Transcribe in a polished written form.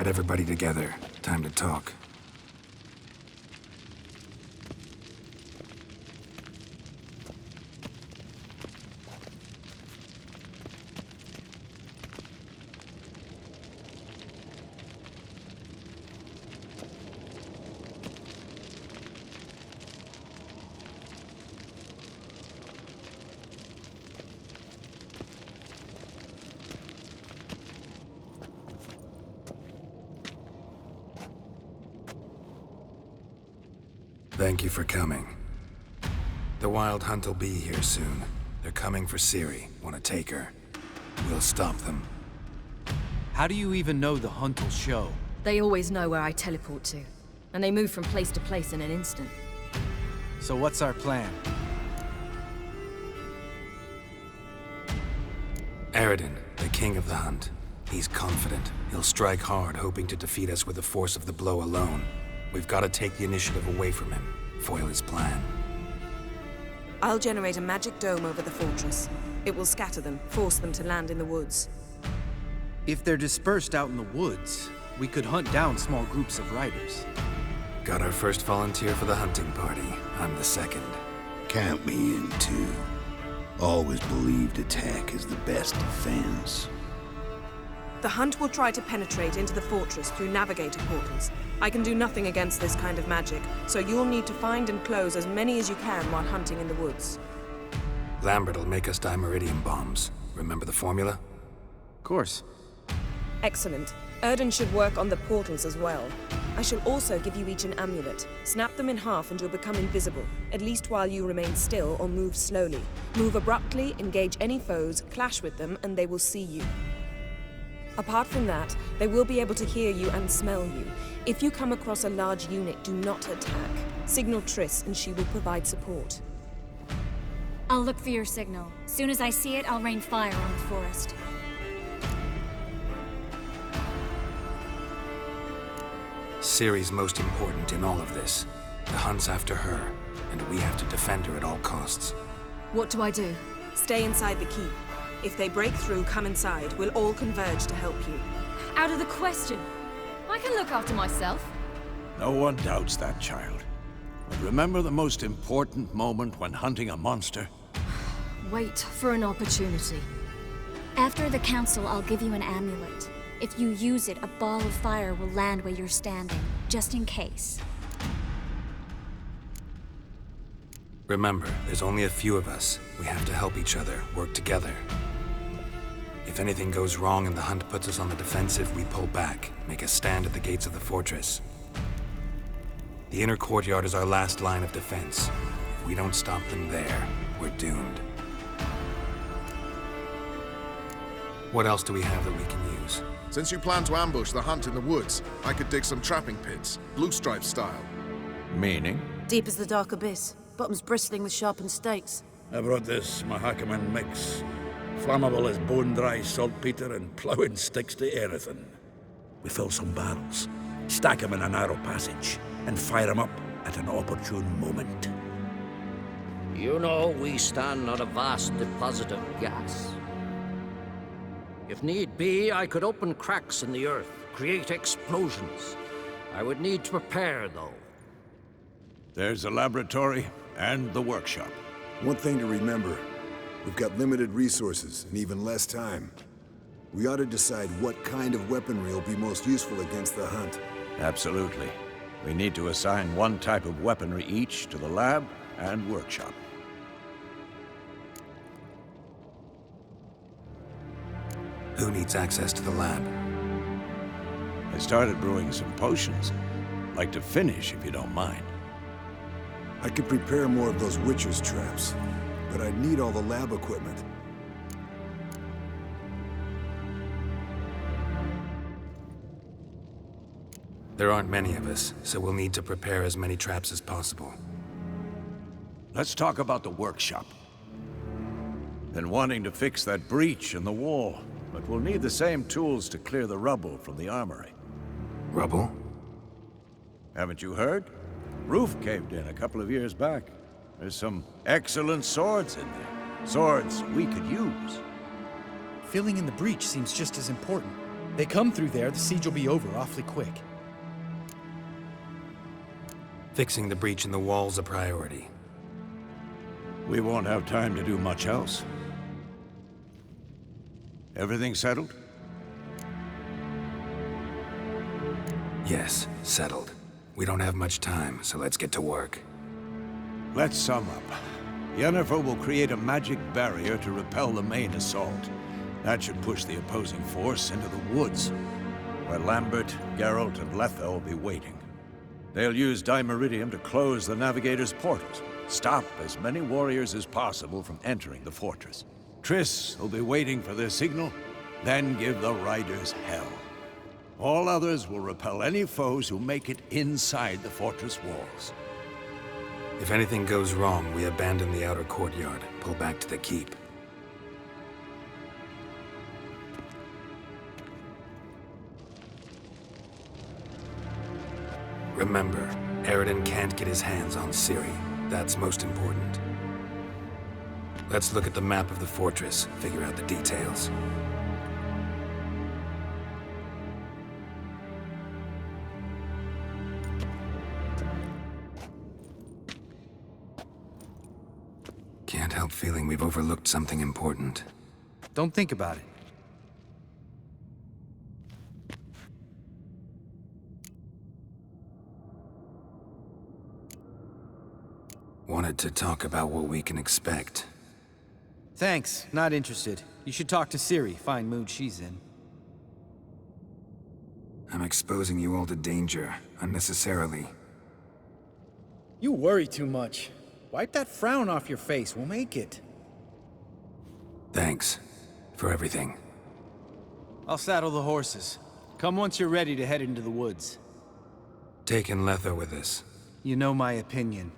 Get everybody together. Time to talk. Thank you for coming. The Wild Hunt will be here soon. They're coming for Ciri. Want to take her? We'll stop them. How do you even know the Hunt will show? They always know where I teleport to, and they move from place to place in an instant. So what's our plan? Aradin, the king of the Hunt. He's confident. He'll strike hard, hoping to defeat us with the force of the blow alone. We've got to take the initiative away from him, foil his plan. I'll generate a magic dome over the fortress. It will scatter them, force them to land in the woods. If they're dispersed out in the woods, we could hunt down small groups of riders. Got our first volunteer for the hunting party. I'm the second. Count me in, too. Always believed attack is the best defense. The Hunt will try to penetrate into the fortress through navigator portals. I can do nothing against this kind of magic, so you'll need to find and close as many as you can while hunting in the woods. Lambert'll make us dimeridium bombs. Remember the formula? Of course. Excellent. Erden should work on the portals as well. I shall also give you each an amulet. Snap them in half and you'll become invisible, at least while you remain still or move slowly. Move abruptly, engage any foes, clash with them, and they will see you. Apart from that, they will be able to hear you and smell you. If you come across a large unit, do not attack. Signal Triss and she will provide support. I'll look for your signal. Soon as I see it, I'll rain fire on the forest. Ciri's most important in all of this. The Hunt's after her, and we have to defend her at all costs. What do I do? Stay inside the keep. If they break through, come inside. We'll all converge to help you. Out of the question. I can look after myself. No one doubts that, child. But remember the most important moment when hunting a monster? Wait for an opportunity. After the council, I'll give you an amulet. If you use it, a ball of fire will land where you're standing, just in case. Remember, there's only a few of us. We have to help each other, work together. If anything goes wrong and the Hunt puts us on the defensive, we pull back, make a stand at the gates of the fortress. The inner courtyard is our last line of defense. If we don't stop them there, we're doomed. What else do we have that we can use? Since you plan to ambush the Hunt in the woods, I could dig some trapping pits, Blue Stripe style. Meaning? Deep as the dark abyss, bottoms bristling with sharpened stakes. I brought this Mahakaman mix. Flammable as bone-dry saltpeter and ploughing sticks to anything. We fill some barrels, stack them in a narrow passage, and fire them up at an opportune moment. You know, we stand on a vast deposit of gas. If need be, I could open cracks in the earth, create explosions. I would need to prepare, though. There's the laboratory and the workshop. One thing to remember, we've got limited resources and even less time. We ought to decide what kind of weaponry will be most useful against the Hunt. Absolutely. We need to assign one type of weaponry each to the lab and workshop. Who needs access to the lab? I started brewing some potions. Like to finish, if you don't mind. I could prepare more of those Witcher's traps, but I'd need all the lab equipment. There aren't many of us, so we'll need to prepare as many traps as possible. Let's talk about the workshop. Been wanting to fix that breach in the wall, but we'll need the same tools to clear the rubble from the armory. Rubble? Haven't you heard? Roof caved in a couple of years back. There's some excellent swords in there. Swords we could use. Filling in the breach seems just as important. They come through there, the siege will be over awfully quick. Fixing the breach in the wall's a priority. We won't have time to do much else. Everything settled? Yes, settled. We don't have much time, so let's get to work. Let's sum up. Yennefer will create a magic barrier to repel the main assault. That should push the opposing force into the woods, where Lambert, Geralt, and Letha will be waiting. They'll use Dimeridium to close the Navigator's portals, stop as many warriors as possible from entering the fortress. Triss will be waiting for their signal, then give the riders hell. All others will repel any foes who make it inside the fortress walls. If anything goes wrong, we abandon the outer courtyard, pull back to the keep. Remember, Aroden can't get his hands on Ciri. That's most important. Let's look at the map of the fortress, figure out the details. Can't help feeling we've overlooked something important. Don't think about it. Wanted to talk about what we can expect. Thanks, not interested. You should talk to Ciri, fine mood she's in. I'm exposing you all to danger, unnecessarily. You worry too much. Wipe that frown off your face, we'll make it. Thanks for everything. I'll saddle the horses. Come once you're ready to head into the woods. Taking Letha with us. You know my opinion.